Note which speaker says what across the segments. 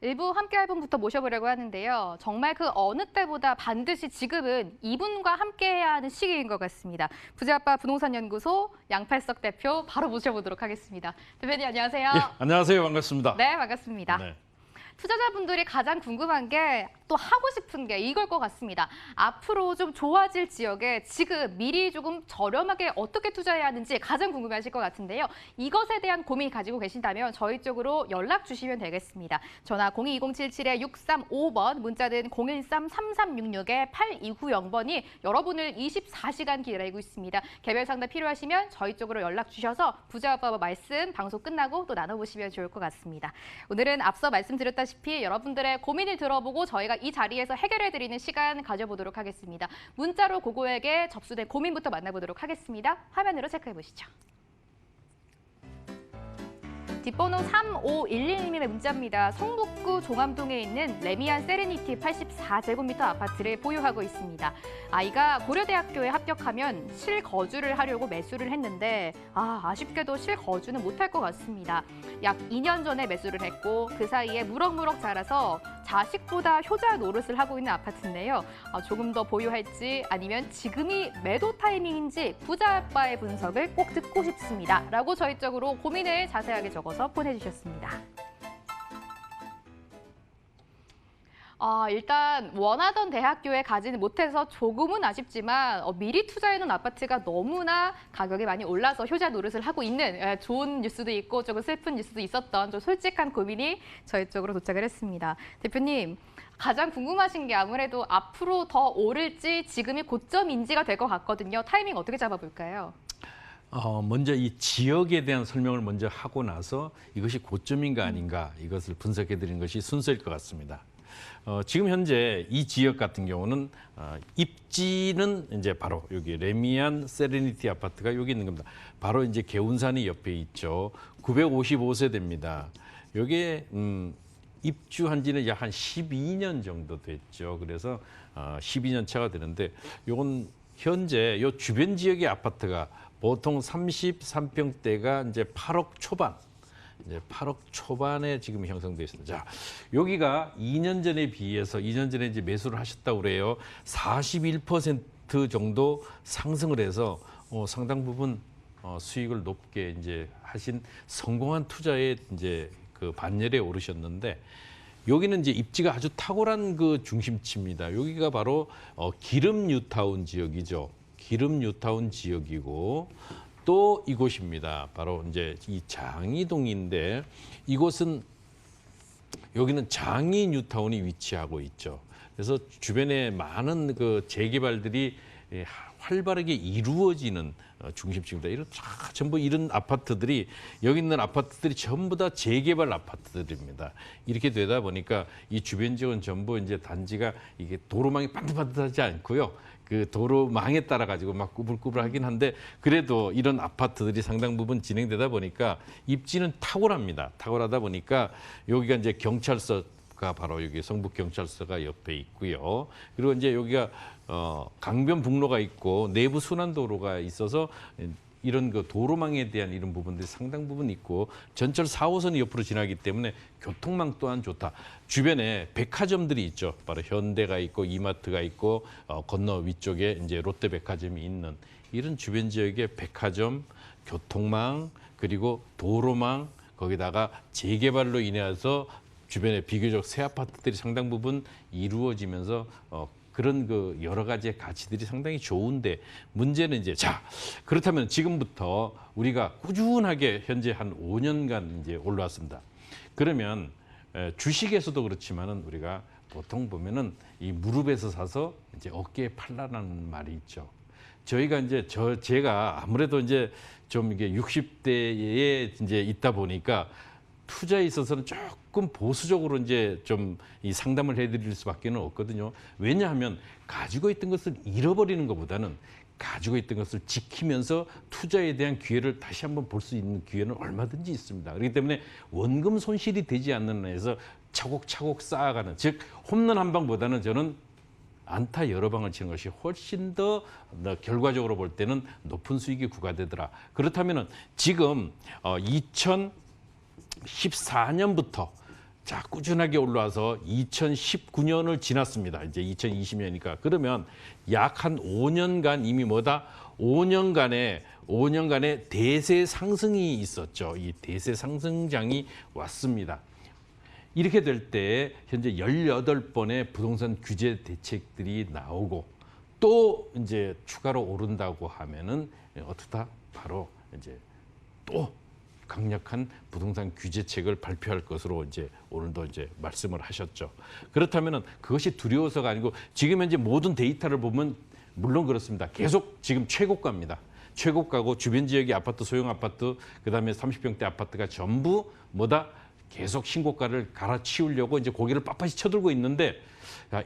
Speaker 1: 일부 함께할 분부터 모셔보려고 하는데요. 정말 그 어느 때보다 반드시 지금은 이분과 함께해야 하는 시기인 것 같습니다. 부자아빠 부동산연구소 양팔석 대표 바로 모셔보도록 하겠습니다. 대표님 안녕하세요.
Speaker 2: 예, 안녕하세요. 반갑습니다.
Speaker 1: 네, 반갑습니다.
Speaker 2: 네.
Speaker 1: 투자자분들이 가장 궁금한 게 또 하고 싶은 게 이걸 것 같습니다. 앞으로 좀 좋아질 지역에 지금 미리 조금 저렴하게 어떻게 투자해야 하는지 가장 궁금해하실 것 같은데요. 이것에 대한 고민 가지고 계신다면 저희 쪽으로 연락 주시면 되겠습니다. 전화 022077-6355번, 문자는 013-3366-8290번이 여러분을 24시간 기다리고 있습니다. 개별 상담 필요하시면 저희 쪽으로 연락 주셔서 부자아빠 말씀 방송 끝나고 또 나눠보시면 좋을 것 같습니다. 오늘은 앞서 말씀드렸다시피 여러분들의 고민을 들어보고 저희가 이 자리에서 해결해드리는 시간 가져보도록 하겠습니다. 문자로 고고에게 접수된 고민부터 만나보도록 하겠습니다. 화면으로 체크해보시죠. 뒷번호 3511님의 문자입니다. 성북구 종암동에 있는 레미안 세레니티 84제곱미터 아파트를 보유하고 있습니다. 아이가 고려대학교에 합격하면 실거주를 하려고 매수를 했는데 아쉽게도 실거주는 못할 것 같습니다. 약 2년 전에 매수를 했고 그 사이에 무럭무럭 자라서 자식보다 효자 노릇을 하고 있는 아파트인데요. 조금 더 보유할지 아니면 지금이 매도 타이밍인지 부자아빠의 분석을 꼭 듣고 싶습니다. 라고 저희 쪽으로 고민을 자세하게 적어서 보내주셨습니다. 일단 원하던 대학교에 가지는 못해서 조금은 아쉽지만 미리 투자해놓은 아파트가 너무나 가격이 많이 올라서 효자 노릇을 하고 있는 좋은 뉴스도 있고 조금 슬픈 뉴스도 있었던 좀 솔직한 고민이 저희 쪽으로 도착을 했습니다. 대표님, 가장 궁금하신 게 아무래도 앞으로 더 오를지 지금이 고점인지가 될 것 같거든요. 타이밍 어떻게 잡아볼까요?
Speaker 2: 먼저 이 지역에 대한 설명을 먼저 하고 나서 이것이 고점인가 아닌가 이것을 분석해 드리는 것이 순서일 것 같습니다. 지금 현재 이 지역 같은 경우는 입지는 이제 바로 여기 레미안 세레니티 아파트가 여기 있는 겁니다. 바로 이제 개운산이 옆에 있죠. 955세대입니다. 여기에 입주한 지는 약 한 12년 정도 됐죠. 그래서 12년 차가 되는데 요건 현재 요 주변 지역의 아파트가 보통 33평대가 이제 8억 초반. 이제 8억 초반에 지금 형성되어 있습니다. 자, 여기가 2년 전에 비해서 2년 전에 이제 매수를 하셨다고 그래요. 41% 정도 상승을 해서 상당 부분 수익을 높게 이제 하신 성공한 투자의 이제 그 반열에 오르셨는데 여기는 이제 입지가 아주 탁월한 그 중심지입니다. 여기가 바로 기름 뉴타운 지역이죠. 기름 뉴타운 지역이고 또 이곳입니다. 바로 이제 이 장이동인데 이곳은 여기는 장이 뉴타운이 위치하고 있죠. 그래서 주변에 많은 그 재개발들이 활발하게 이루어지는 중심지입니다. 이런 전부 이런 아파트들이 여기 있는 아파트들이 전부 다 재개발 아파트들입니다. 이렇게 되다 보니까 이 주변 지역은 전부 이제 단지가 이게 도로망이 반듯반듯하지 않고요. 그 도로망에 따라 가지고 막 꾸불꾸불하긴 한데 그래도 이런 아파트들이 상당 부분 진행되다 보니까 입지는 탁월합니다. 탁월하다 보니까 여기가 이제 경찰서가 바로 여기 성북경찰서가 옆에 있고요. 그리고 이제 여기가 강변북로가 있고 내부 순환도로가 있어서 이런 그 도로망에 대한 이런 부분들이 상당 부분 있고 전철 4호선이 옆으로 지나기 때문에 교통망 또한 좋다. 주변에 백화점들이 있죠. 바로 현대가 있고 이마트가 있고 건너 위쪽에 이제 롯데백화점이 있는 이런 주변 지역의 백화점, 교통망 그리고 도로망 거기다가 재개발로 인해서 주변에 비교적 새 아파트들이 상당 부분 이루어지면서 그런 그 여러 가지의 가치들이 상당히 좋은데 문제는 이제 그렇다면 지금부터 우리가 꾸준하게 현재 한 5년간 이제 올라왔습니다. 그러면 주식에서도 그렇지만은 우리가 보통 보면은 이 무릎에서 사서 이제 어깨에 팔라는 말이 있죠. 저희가 이제 제가 아무래도 이제 좀 이게 60대에 이제 있다 보니까 투자에 있어서는 조금 보수적으로 이제 좀 이 상담을 해드릴 수밖에는 없거든요. 왜냐하면 가지고 있던 것을 잃어버리는 것보다는 가지고 있던 것을 지키면서 투자에 대한 기회를 다시 한번 볼 수 있는 기회는 얼마든지 있습니다. 그렇기 때문에 원금 손실이 되지 않는 한에서 차곡차곡 쌓아가는, 즉 홈런 한 방보다는 저는 안타 여러 방을 치는 것이 훨씬 더 결과적으로 볼 때는 높은 수익이 부과되더라. 그렇다면은 지금 2014년부터 자, 꾸준하게 올라와서 2019년을 지났습니다. 이제 2020년이니까. 그러면 약 한 5년간 이미 뭐다? 5년간의 대세 상승이 있었죠. 이 대세 상승장이 왔습니다. 이렇게 될 때 현재 18번의 부동산 규제 대책들이 나오고 또 이제 추가로 오른다고 하면은 어떻다? 바로 이제 또 강력한 부동산 규제책을 발표할 것으로 이제 오늘도 이제 말씀을 하셨죠. 그렇다면은 그것이 두려워서가 아니고 지금 현재 모든 데이터를 보면 물론 그렇습니다. 계속 지금 최고가입니다. 최고가고 주변 지역의 아파트, 소형 아파트, 그다음에 30평대 아파트가 전부 뭐다? 계속 신고가를 갈아치우려고 이제 고개를 빳빳이 쳐들고 있는데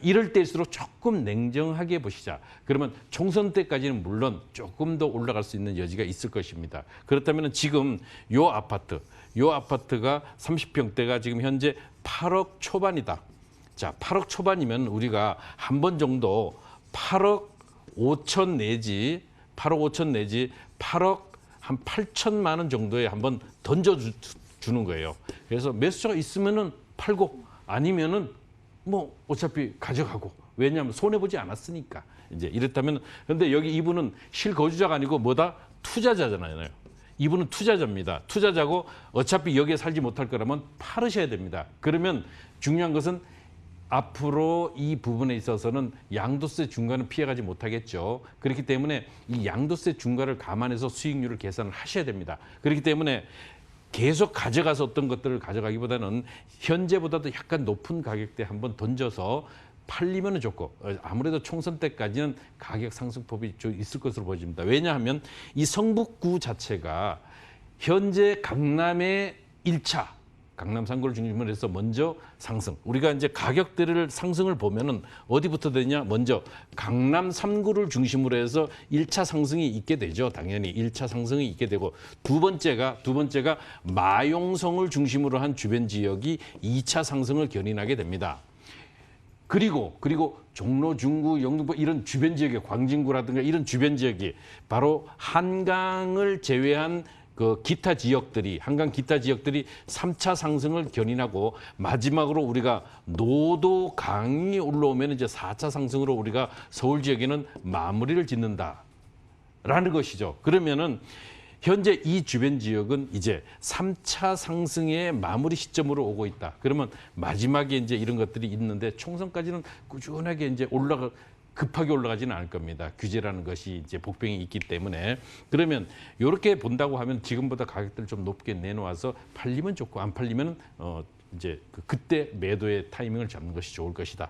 Speaker 2: 이럴 때일수록 조금 냉정하게 보시자. 그러면 총선 때까지는 물론 조금 더 올라갈 수 있는 여지가 있을 것입니다. 그렇다면 지금 요 아파트가 30평대가 지금 현재 8억 초반이다. 자, 8억 초반이면 우리가 한 번 정도 8억 5천 내지 8억 한 8천만 원 정도에 한번 던져주는 거예요. 그래서 매수자가 있으면은 팔고 아니면은 뭐 어차피 가져가고 왜냐하면 손해 보지 않았으니까 이제 이렇다면 근데 여기 이분은 실거주자가 아니고 뭐다 투자자잖아요. 이분은 투자자입니다. 투자자고 어차피 여기에 살지 못할 거라면 팔으셔야 됩니다. 그러면 중요한 것은 앞으로 이 부분에 있어서는 양도세 중과는 피해가지 못하겠죠. 그렇기 때문에 이 양도세 중과를 감안해서 수익률을 계산을 하셔야 됩니다. 그렇기 때문에 계속 가져가서 어떤 것들을 가져가기보다는 현재보다도 약간 높은 가격대에 한번 던져서 팔리면 좋고 아무래도 총선 때까지는 가격 상승폭이 좀 있을 것으로 보여집니다. 왜냐하면 이 성북구 자체가 현재 강남의 1차 강남 3구를 중심으로 해서 먼저 상승. 우리가 이제 가격대를 상승을 보면은 어디부터 되냐? 먼저 강남 3구를 중심으로 해서 1차 상승이 있게 되죠. 당연히 1차 상승이 있게 되고 두 번째가 마용성을 중심으로 한 주변 지역이 2차 상승을 견인하게 됩니다. 그리고 종로, 중구, 영등포 이런 주변 지역의 광진구라든가 이런 주변 지역이 바로 한강을 제외한 그 기타 지역들이 한강 기타 지역들이 3차 상승을 견인하고 마지막으로 우리가 노도 강이 올라오면 이제 4차 상승으로 우리가 서울 지역에는 마무리를 짓는다라는 것이죠. 그러면은 현재 이 주변 지역은 이제 3차 상승의 마무리 시점으로 오고 있다. 그러면 마지막에 이제 이런 것들이 있는데 총선까지는 꾸준하게 이제 급하게 올라가지는 않을 겁니다. 규제라는 것이 이제 복병이 있기 때문에 그러면 이렇게 본다고 하면 지금보다 가격대를 좀 높게 내놓아서 팔리면 좋고 안 팔리면 이제 그때 매도의 타이밍을 잡는 것이 좋을 것이다.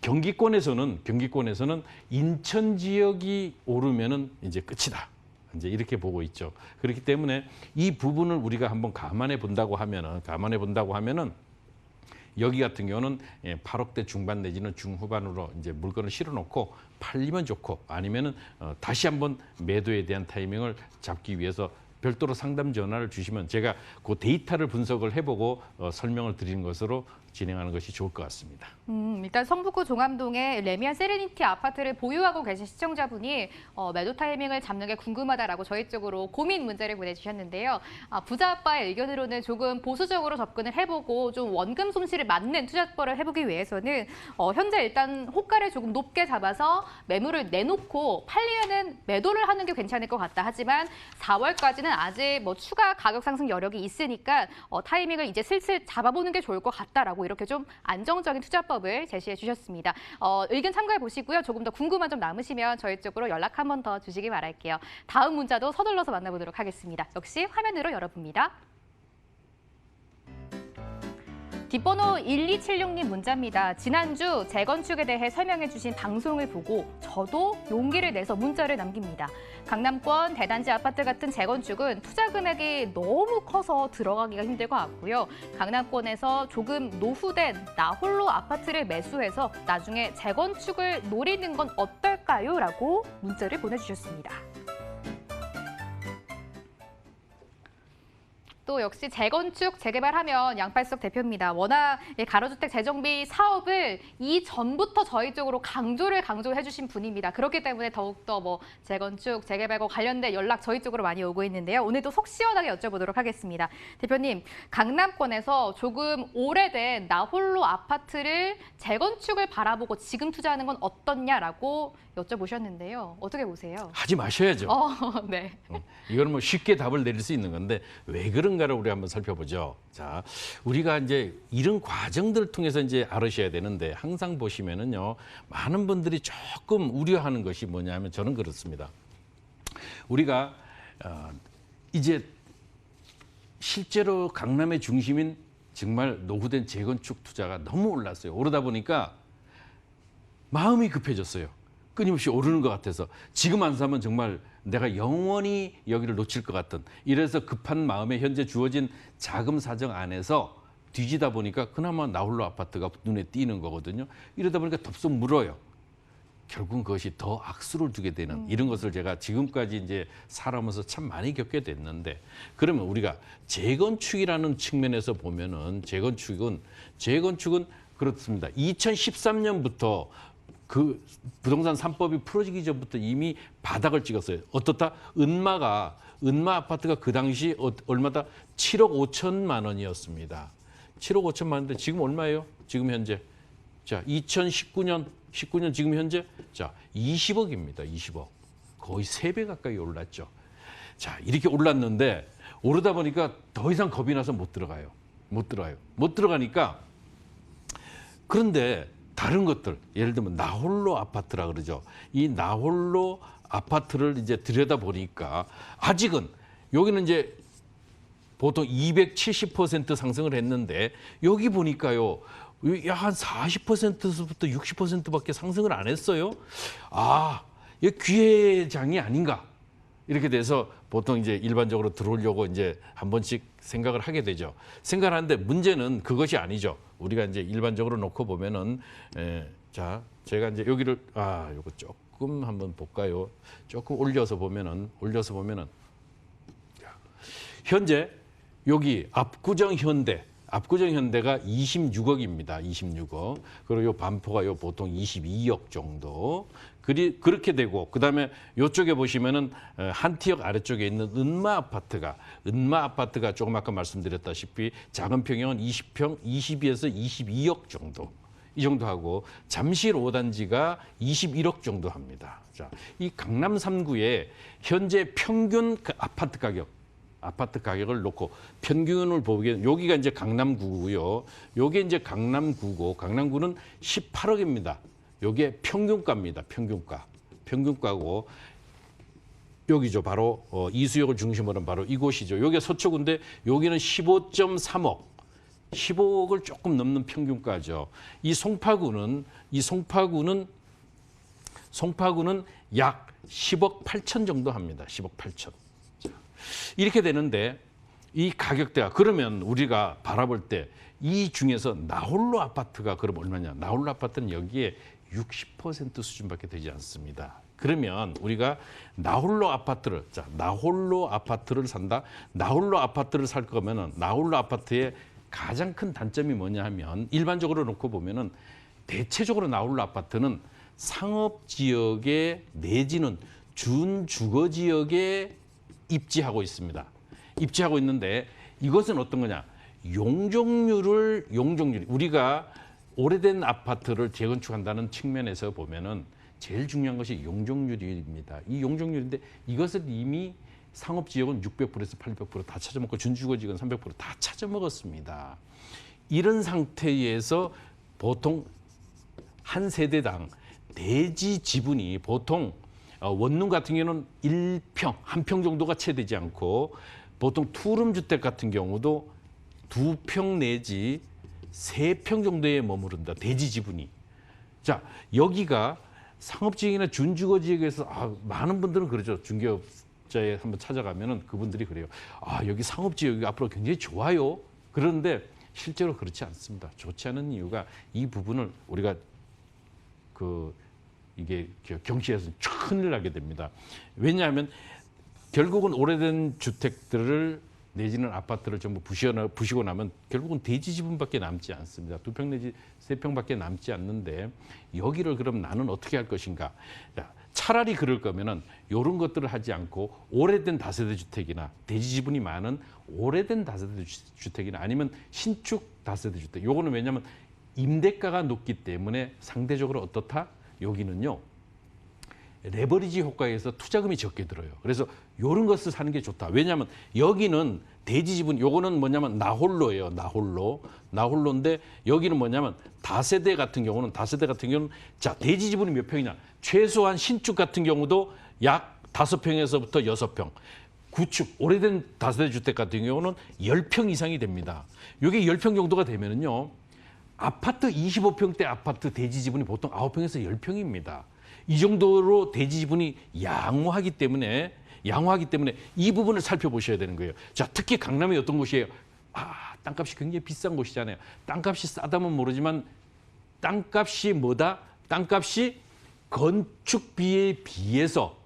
Speaker 2: 경기권에서는 인천 지역이 오르면은 이제 끝이다. 이제 이렇게 보고 있죠. 그렇기 때문에 이 부분을 우리가 한번 감안해 본다고 하면은 여기 같은 경우는 8억대 중반 내지는 중후반으로 이제 물건을 실어놓고 팔리면 좋고 아니면은 다시 한번 매도에 대한 타이밍을 잡기 위해서 별도로 상담 전화를 주시면 제가 그 데이터를 분석을 해보고 설명을 드리는 것으로 진행하는 것이 좋을 것 같습니다.
Speaker 1: 일단 성북구 종암동에 레미안 세레니티 아파트를 보유하고 계신 시청자분이 매도 타이밍을 잡는 게 궁금하다라고 저희 쪽으로 고민 문자를 보내주셨는데요. 부자 아빠의 의견으로는 조금 보수적으로 접근을 해보고 좀 원금 손실을 막는 투자벌을 해보기 위해서는 현재 일단 호가를 조금 높게 잡아서 매물을 내놓고 팔리면은 매도를 하는 게 괜찮을 것 같다. 하지만 4월까지는 아직 뭐 추가 가격 상승 여력이 있으니까 타이밍을 이제 슬슬 잡아보는 게 좋을 것 같다라고 이렇게 좀 안정적인 투자법을 제시해 주셨습니다. 의견 참고해 보시고요. 조금 더 궁금한 점 남으시면 저희 쪽으로 연락 한 번 더 주시기 바랄게요. 다음 문자도 서둘러서 만나보도록 하겠습니다. 역시 화면으로 열어봅니다. 뒷번호 1276님 문자입니다. 지난주 재건축에 대해 설명해 주신 방송을 보고 저도 용기를 내서 문자를 남깁니다. 강남권 대단지 아파트 같은 재건축은 투자 금액이 너무 커서 들어가기가 힘들 것 같고요. 강남권에서 조금 노후된 나홀로 아파트를 매수해서 나중에 재건축을 노리는 건 어떨까요? 라고 문자를 보내주셨습니다. 또 역시 재건축, 재개발하면 양팔석 대표입니다. 워낙 가로주택 재정비 사업을 이전부터 저희 쪽으로 강조해 주신 분입니다. 그렇기 때문에 더욱더 뭐 재건축, 재개발과 관련된 연락 저희 쪽으로 많이 오고 있는데요. 오늘도 속 시원하게 여쭤보도록 하겠습니다. 대표님, 강남권에서 조금 오래된 나홀로 아파트를 재건축을 바라보고 지금 투자하는 건 어떻냐라고 여쭤보셨는데요. 어떻게 보세요?
Speaker 2: 하지 마셔야죠.
Speaker 1: 네.
Speaker 2: 이거는 뭐 쉽게 답을 내릴 수 있는 건데 왜 그런가를 우리 한번 살펴보죠. 자, 우리가 이제 이런 과정들을 통해서 이제 알으셔야 되는데 항상 보시면은요, 많은 분들이 조금 우려하는 것이 뭐냐면 저는 그렇습니다. 우리가 이제 실제로 강남의 중심인 정말 노후된 재건축 투자가 너무 올랐어요. 오르다 보니까 마음이 급해졌어요. 끊임없이 오르는 것 같아서 지금 안 사면 정말 내가 영원히 여기를 놓칠 것 같은, 이래서 급한 마음에 현재 주어진 자금 사정 안에서 뒤지다 보니까 그나마 나홀로 아파트가 눈에 띄는 거거든요. 이러다 보니까 덥석 물어요. 결국은 그것이 더 악수를 두게 되는 이런 것을 제가 지금까지 이제 살아오면서 참 많이 겪게 됐는데, 그러면 우리가 재건축이라는 측면에서 보면은 재건축은 그렇습니다. 2013년부터 그 부동산 3법이 풀어지기 전부터 이미 바닥을 찍었어요. 어떻다? 은마 아파트가 그 당시 얼마다? 7억 5천만 원이었습니다. 7억 5천만 원인데 지금 얼마예요? 지금 현재. 자, 2019년 지금 현재 자, 20억입니다. 20억. 거의 3배 가까이 올랐죠. 자, 이렇게 올랐는데 오르다 보니까 더 이상 겁이 나서 못 들어가요. 못 들어가니까, 그런데 다른 것들, 예를 들면 나홀로 아파트라 그러죠. 이 나홀로 아파트를 이제 들여다보니까 아직은 여기는 이제 보통 270% 상승을 했는데 여기 보니까요, 한 40%부터 60%밖에 상승을 안 했어요. 아, 이게 기회의 장이 아닌가. 이렇게 돼서 보통 이제 일반적으로 들어오려고 이제 한 번씩 생각을 하게 되죠. 생각을 하는데 문제는 그것이 아니죠. 우리가 이제 일반적으로 놓고 보면은, 자, 제가 이제 여기를, 요거 조금 한번 볼까요? 조금 올려서 보면은, 현재 여기 압구정 현대가 26억입니다. 26억. 그리고 요 반포가 요 보통 22억 정도. 그렇게 되고, 그다음에 요쪽에 보시면은 한 티역 아래쪽에 있는 은마 아파트가 조금 아까 말씀드렸다시피 작은 평형은 20에서 22억 정도. 이 정도 하고, 잠실 5단지가 21억 정도 합니다. 자, 이 강남 3구의 현재 평균 아파트 가격을 놓고 평균을 보기에는 여기가 이제 강남구고요. 요게 이제 강남구고, 강남구는 18억입니다. 요게 평균가입니다. 평균가고, 여기죠. 바로 이수역을 중심으로 바로 이곳이죠. 요게 서초구인데 여기는 15.3억. 15억을 조금 넘는 평균가죠. 이 송파구는 약 10억 8천 정도 합니다. 10억 8천. 이렇게 되는데 이 가격대가, 그러면 우리가 바라볼 때 이 중에서 나홀로 아파트가 그럼 얼마냐? 나홀로 아파트는 여기에 60% 수준밖에 되지 않습니다. 그러면 우리가 나홀로 아파트를 산다. 나홀로 아파트를 살 거면은 나홀로 아파트의 가장 큰 단점이 뭐냐 하면, 일반적으로 놓고 보면은 대체적으로 나홀로 아파트는 상업 지역에 내지는 준주거 지역에 입지하고 있는데, 이것은 어떤 거냐? 용적률, 우리가 오래된 아파트를 재건축한다는 측면에서 보면은 제일 중요한 것이 용적률입니다. 이 용적률인데 이것을 이미 상업 지역은 600%에서 800% 다 찾아먹고 준주거 지역은 300% 다 찾아먹었습니다. 이런 상태에서 보통 한 세대당 대지 지분이 보통 원룸 같은 경우는 1평, 한 평 정도가 채 되지 않고, 보통 투룸 주택 같은 경우도 2평 내지 3평 정도에 머무른다. 대지 지분이. 자, 여기가 상업지역이나 준주거 지역에서 많은 분들은 그러죠. 중개업자에 한번 찾아가면은 그분들이 그래요. 여기 상업지역이 앞으로 굉장히 좋아요. 그런데 실제로 그렇지 않습니다. 좋지 않은 이유가 이 부분을 우리가 이게 경치에서 큰일 나게 됩니다. 왜냐하면 결국은 오래된 주택들을 내지는 아파트를 전부 부시고 나면 결국은 대지 지분밖에 남지 않습니다. 2평 내지 3평밖에 남지 않는데 여기를 그럼 나는 어떻게 할 것인가? 자, 차라리 그럴 거면은 이런 것들을 하지 않고 오래된 다세대 주택이나 대지 지분이 많은 오래된 다세대 주택이나 아니면 신축 다세대 주택. 요거는 왜냐하면 임대가가 높기 때문에 상대적으로 어떻다? 여기는요. 레버리지 효과에서 투자금이 적게 들어요. 그래서 이런 것을 사는 게 좋다. 왜냐하면 여기는 대지 지분, 요거는 뭐냐면 나홀로예요. 나홀로인데 여기는 뭐냐면 다세대 같은 경우는 자, 대지 지분이 몇 평이냐? 최소한 신축 같은 경우도 약 5평에서부터 6평. 구축, 오래된 다세대 주택 같은 경우는 10평 이상이 됩니다. 이게 10평 정도가 되면은요. 아파트 25평대 아파트 대지 지분이 보통 9평에서 10평입니다. 이 정도로 대지 지분이 양호하기 때문에 이 부분을 살펴보셔야 되는 거예요. 자, 특히 강남이 어떤 곳이에요? 땅값이 굉장히 비싼 곳이잖아요. 땅값이 싸다면 모르지만 땅값이 뭐다? 땅값이 건축비에 비해서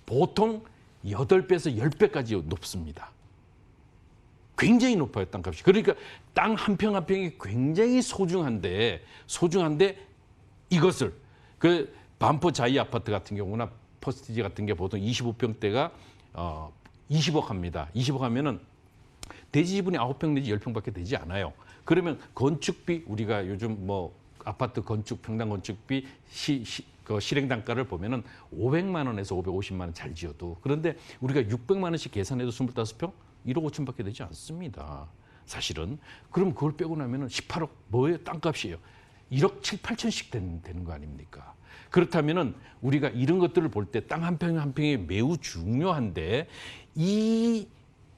Speaker 2: 보통 8배에서 10배까지 높습니다. 굉장히 높아요, 땅값이. 그러니까 땅 한 평 한 평이 굉장히 소중한데 이것을 반포 자이 아파트 같은 경우나 퍼스티지 같은 게 보통 25평대가 20억 합니다. 20억 하면은 대지 지분이 9평 내지 10평밖에 되지 않아요. 그러면 건축비 우리가 요즘 뭐 아파트 건축 평당 건축비 그 실행 단가를 보면은 500만 원에서 550만 원 잘 지어도 그런데 우리가 600만 원씩 계산해도 25평 1억 5천밖에 되지 않습니다. 사실은 그럼 그걸 빼고 나면은 18억 뭐예요? 땅값이에요. 1억 7, 8천씩 되는 거 아닙니까? 그렇다면은 우리가 이런 것들을 볼 때 땅 한 평 한 평이 매우 중요한데 이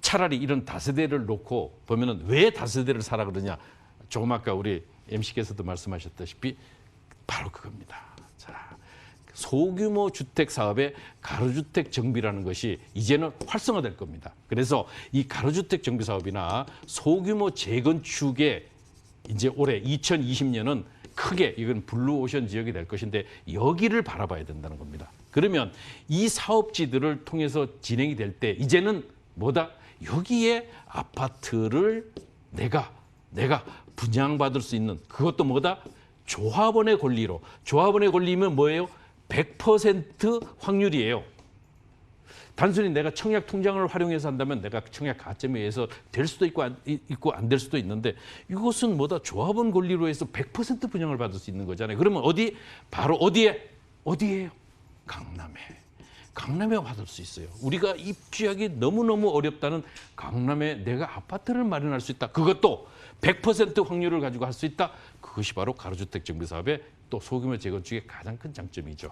Speaker 2: 차라리 이런 다세대를 놓고 보면은 왜 다세대를 사라 그러냐? 조금 아까 우리 MC께서도 말씀하셨다시피 바로 그겁니다. 자, 소규모 주택 사업의 가로주택 정비라는 것이 이제는 활성화될 겁니다. 그래서 이 가로주택 정비 사업이나 소규모 재건축에 이제 올해 2020년은 크게 이건 블루오션 지역이 될 것인데 여기를 바라봐야 된다는 겁니다. 그러면 이 사업지들을 통해서 진행이 될 때 이제는 뭐다? 여기에 아파트를 내가 분양받을 수 있는 그것도 뭐다? 조합원의 권리로. 조합원의 권리면 뭐예요? 100% 확률이에요. 단순히 내가 청약 통장을 활용해서 한다면 내가 청약 가점에 의해서 될 수도 있고 안 될 수도 있는데 이것은 뭐다? 조합원 권리로 해서 100% 분양을 받을 수 있는 거잖아요. 그러면 어디? 바로 어디예요? 강남에 받을 수 있어요. 우리가 입주하기 너무너무 어렵다는 강남에 내가 아파트를 마련할 수 있다. 그것도 100% 확률을 가지고 할 수 있다. 그것이 바로 가로주택 정비 사업의 또 소규모 재건축의 가장 큰 장점이죠.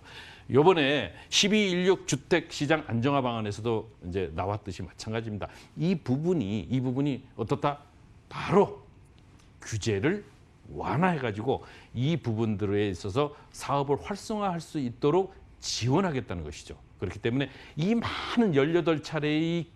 Speaker 2: 이번에 12.16 주택 시장 안정화 방안에서도 이제 나왔듯이 마찬가지입니다. 이 부분이 어떻다? 바로 규제를 완화해가지고 이 부분들에 있어서 사업을 활성화할 수 있도록 지원하겠다는 것이죠. 그렇기 때문에 이 많은 18차례의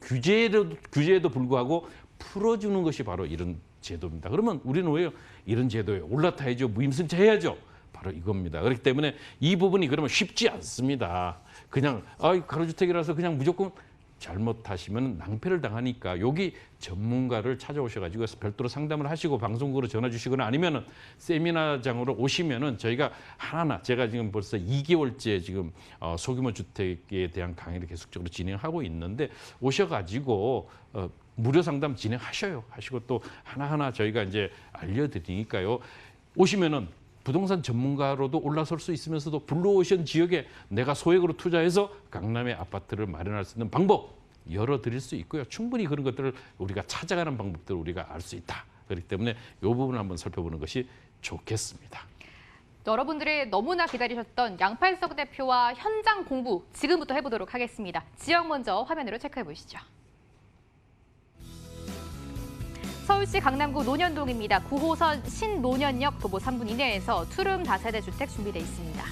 Speaker 2: 규제에도 불구하고 풀어주는 것이 바로 이런 제도입니다. 그러면 우리는 왜요? 이런 제도에 올라타야죠. 무임승차 해야죠. 바로 이겁니다. 그렇기 때문에 이 부분이 그러면 쉽지 않습니다. 그냥 가로주택이라서 그냥 무조건 잘못하시면 낭패를 당하니까 여기 전문가를 찾아오셔가지고 별도로 상담을 하시고 방송국으로 전화 주시거나 아니면은 세미나장으로 오시면은 저희가 하나하나 제가 지금 벌써 2개월째 지금 소규모 주택에 대한 강의를 계속적으로 진행하고 있는데 오셔가지고 무료 상담 하시고 또 하나하나 저희가 이제 알려드리니까요. 오시면은 부동산 전문가로도 올라설 수 있으면서도 블루오션 지역에 내가 소액으로 투자해서 강남의 아파트를 마련할 수 있는 방법 열어드릴 수 있고요. 충분히 그런 것들을 우리가 찾아가는 방법들을 우리가 알 수 있다. 그렇기 때문에 이 부분을 한번 살펴보는 것이 좋겠습니다.
Speaker 1: 여러분들이 너무나 기다리셨던 양팔석 대표와 현장 공부 지금부터 해보도록 하겠습니다. 지역 먼저 화면으로 체크해 보시죠. 서울시 강남구 논현동입니다. 9호선 신논현역 도보 3분 이내에서 투룸 다세대 주택 준비되어 있습니다.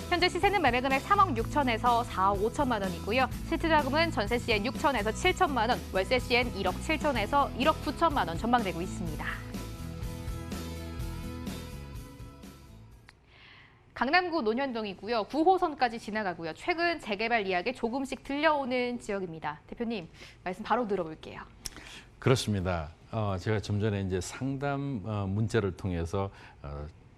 Speaker 1: 현재 시세는 매매금액 3억 6천에서 4억 5천만 원이고요. 실투자금은 전세 시엔 6천에서 7천만 원, 월세 시엔 1억 7천에서 1억 9천만 원 전망되고 있습니다. 강남구 논현동이고요. 9호선까지 지나가고요. 최근 재개발 이야기 조금씩 들려오는 지역입니다. 대표님, 말씀 바로 들어볼게요.
Speaker 2: 그렇습니다. 제가 좀 전에 이제 상담 문자를 통해서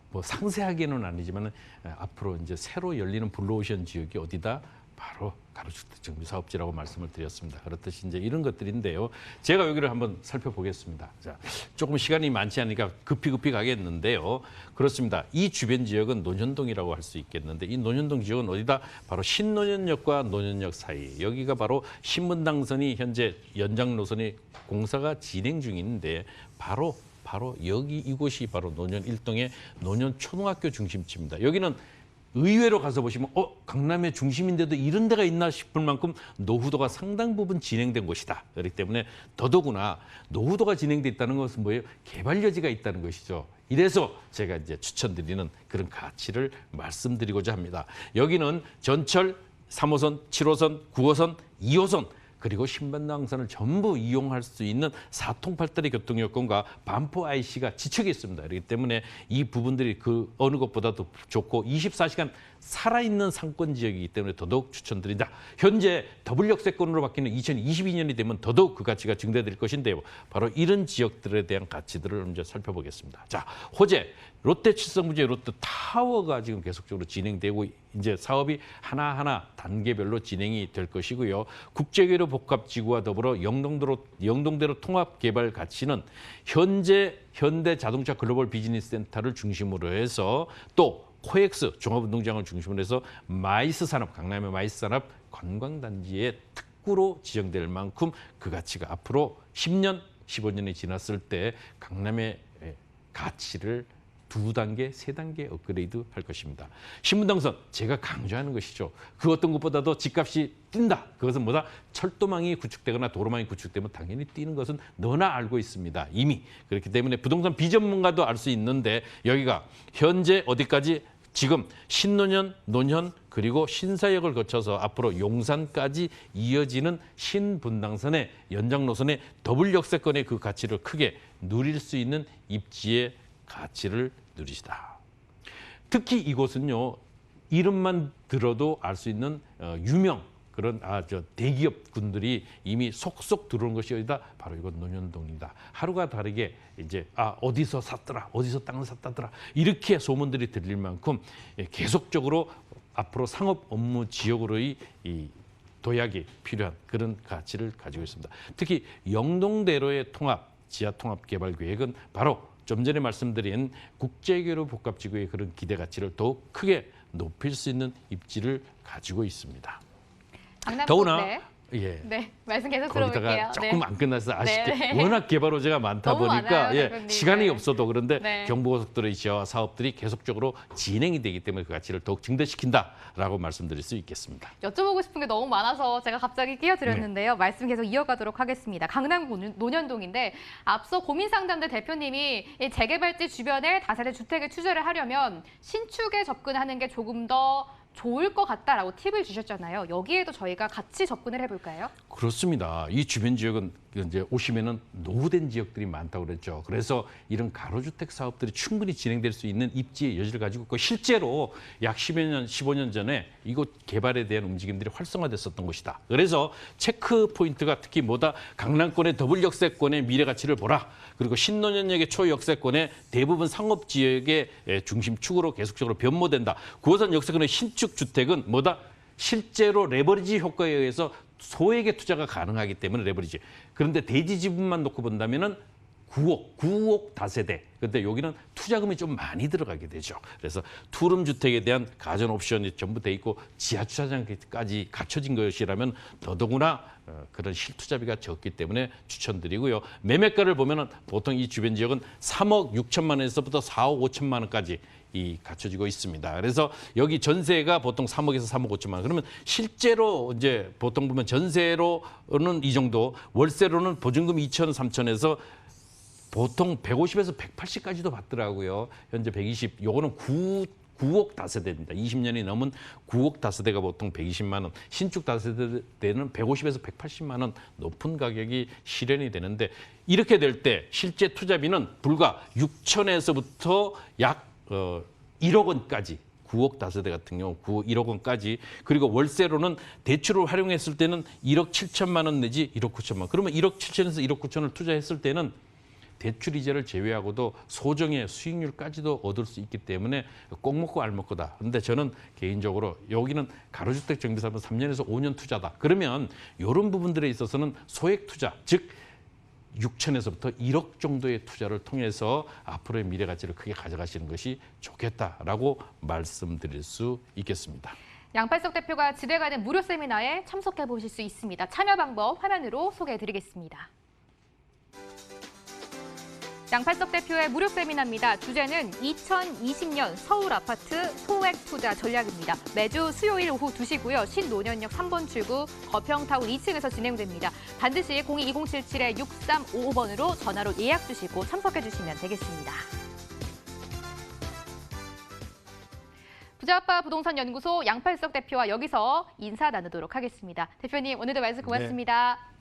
Speaker 2: 뭐 상세하게는 아니지만 앞으로 이제 새로 열리는 블루오션 지역이 어디다? 바로 가로주택 정비 사업지라고 말씀을 드렸습니다. 그렇듯이 이제 이런 것들인데요. 제가 여기를 한번 살펴보겠습니다. 자, 조금 시간이 많지 않으니까 급히 가겠는데요. 그렇습니다. 이 주변 지역은 논현동이라고 할 수 있겠는데 이 논현동 지역은 어디다? 바로 신논현역과 논현역 사이. 여기가 바로 신분당선이 현재 연장 노선이 공사가 진행 중인데 바로 여기 이곳이 바로 논현 1동의 논현 초등학교 중심지입니다. 여기는 의외로 가서 보시면 강남의 중심인데도 이런 데가 있나 싶을 만큼 노후도가 상당 부분 진행된 곳이다. 그렇기 때문에 더더구나 노후도가 진행돼 있다는 것은 뭐예요? 개발 여지가 있다는 것이죠. 이래서 제가 이제 추천드리는 그런 가치를 말씀드리고자 합니다. 여기는 전철 3호선, 7호선, 9호선, 2호선 그리고 신반당선을 전부 이용할 수 있는 4통팔다리 교통여건과 반포 IC가 지척에 있습니다. 그렇기 때문에 이 부분들이 그 어느 것보다도 좋고 24시간 살아있는 상권 지역이기 때문에 더더욱 추천드린다. 현재 더블 역세권으로 바뀌는 2022년이 되면 더더욱 그 가치가 증대될 것인데요. 바로 이런 지역들에 대한 가치들을 이제 살펴보겠습니다. 자, 호재 롯데 칠성부지 롯데타워가 지금 계속적으로 진행되고 이제 사업이 하나하나 단계별로 진행이 될 것이고요. 국제교류 복합지구와 더불어 영동대로 통합 개발 가치는 현재 현대자동차 글로벌 비즈니스 센터를 중심으로 해서 또 코엑스 종합운동장을 중심으로 해서 마이스 산업, 강남의 마이스 산업 관광단지의 특구로 지정될 만큼 그 가치가 앞으로 10년, 15년이 지났을 때 강남의 가치를 2단계, 3단계 업그레이드 할 것입니다. 신분당선 제가 강조하는 것이죠. 그 어떤 것보다도 집값이 뛴다. 그것은 뭐다? 철도망이 구축되거나 도로망이 구축되면 당연히 뛰는 것은 너나 알고 있습니다. 이미. 그렇기 때문에 부동산 비전문가도 알 수 있는데 여기가 현재 어디까지 지금 신논현, 논현 그리고 신사역을 거쳐서 앞으로 용산까지 이어지는 신분당선의 연장 노선의 더블 역세권의 그 가치를 크게 누릴 수 있는 입지의 가치를 누리시다. 특히 이곳은요. 이름만 들어도 알 수 있는 유명 그런 대기업군들이 이미 속속 들어온 것이 어디다? 바로 이건 논현동입니다. 하루가 다르게 이제 어디서 샀더라, 어디서 땅을 샀다더라 이렇게 소문들이 들릴 만큼 계속적으로 앞으로 상업 업무 지역으로의 이 도약이 필요한 그런 가치를 가지고 있습니다. 특히 영동대로의 통합, 지하 통합 개발 계획은 바로 좀 전에 말씀드린 국제교류 복합지구의 그런 기대 가치를 더욱 크게 높일 수 있는 입지를 가지고 있습니다. 더구나
Speaker 1: 네, 말씀 계속
Speaker 2: 거기다가
Speaker 1: 들어볼게요.
Speaker 2: 조금 안 끝나서 아쉽게
Speaker 1: 네.
Speaker 2: 워낙 개발 호재가 많다
Speaker 1: 너무
Speaker 2: 보니까
Speaker 1: 많아요,
Speaker 2: 시간이
Speaker 1: 네.
Speaker 2: 없어도 그런데
Speaker 1: 네.
Speaker 2: 경부고속도로의 지하 사업들이 계속적으로 진행이 되기 때문에 그 가치를 더욱 증대시킨다라고 말씀드릴 수 있겠습니다.
Speaker 1: 여쭤보고 싶은 게 너무 많아서 제가 갑자기 끼어드렸는데요. 말씀 계속 이어가도록 하겠습니다. 강남 논현동인데 앞서 고민상담대 대표님이 이 재개발지 주변에 다세대 주택에 투자를 하려면 신축에 접근하는 게 조금 더 좋을 것 같다라고 팁을 주셨잖아요. 여기에도 저희가 같이 접근을 해볼까요?
Speaker 2: 그렇습니다. 이 주변 지역은 이제 오시면은 노후된 지역들이 많다고 그랬죠. 그래서 이런 가로주택 사업들이 충분히 진행될 수 있는 입지의 여지를 가지고 있고 실제로 약 10여 년, 15년 전에 이곳 개발에 대한 움직임들이 활성화됐었던 곳이다. 그래서 체크 포인트가 특히 뭐다? 강남권의 더블 역세권의 미래 가치를 보라. 그리고 신논현역의 초역세권의 대부분 상업 지역의 중심축으로 계속적으로 변모된다. 9호선 역세권의 신축 주택은 뭐다? 실제로 레버리지 효과에 의해서 소액의 투자가 가능하기 때문에 레버리지. 그런데 대지 지분만 놓고 본다면은 9억 다세대. 근데 여기는 투자금이 좀 많이 들어가게 되죠. 그래서 투룸 주택에 대한 가전 옵션이 전부 돼 있고 지하 주차장까지 갖춰진 것이라면 더더구나 그런 실투자비가 적기 때문에 추천드리고요. 매매가를 보면은 보통 이 주변 지역은 3억 6천만 원에서부터 4억 5천만 원까지 갖춰지고 있습니다. 그래서 여기 전세가 보통 3억에서 3억 5천만 원. 그러면 실제로 이제 보통 보면 전세로는 이 정도, 월세로는 보증금 2천, 3천에서 보통 150에서 180까지도 받더라고요. 현재 120, 요거는 9억 다세대입니다. 20년이 넘은 9억 다세대가 보통 120만 원, 신축 다세대는 150에서 180만 원 높은 가격이 실현이 되는데 이렇게 될 때 실제 투자비는 불과 6천에서부터 약 1억 원까지 9억 다세대 같은 경우 9억 1억 원까지 그리고 월세로는 대출을 활용했을 때는 1억 7천만 원 내지 1억 9천만 원. 그러면 1억 7천에서 1억 9천을 투자했을 때는 대출 이자를 제외하고도 소정의 수익률까지도 얻을 수 있기 때문에 꼭 먹고 알 먹고다. 그런데 저는 개인적으로 여기는 가로주택 정비사업은 3년에서 5년 투자다. 그러면 이런 부분들에 있어서는 소액 투자, 즉 6천에서부터 1억 정도의 투자를 통해서 앞으로의 미래 가치를 크게 가져가시는 것이 좋겠다라고 말씀드릴 수 있겠습니다.
Speaker 1: 양팔석 대표가 진행하는 무료 세미나에 참석해 보실 수 있습니다. 참여 방법 화면으로 소개해 드리겠습니다. 양팔석 대표의 무료 세미나입니다. 주제는 2020년 서울 아파트 소액 투자 전략입니다. 매주 수요일 오후 2시고요. 신노년역 3번 출구 거평타운 2층에서 진행됩니다. 반드시 02-2077-6355번으로 전화로 예약 주시고 참석해 주시면 되겠습니다. 부자아빠 부동산 연구소 양팔석 대표와 여기서 인사 나누도록 하겠습니다. 대표님 오늘도 말씀 고맙습니다.
Speaker 2: 네.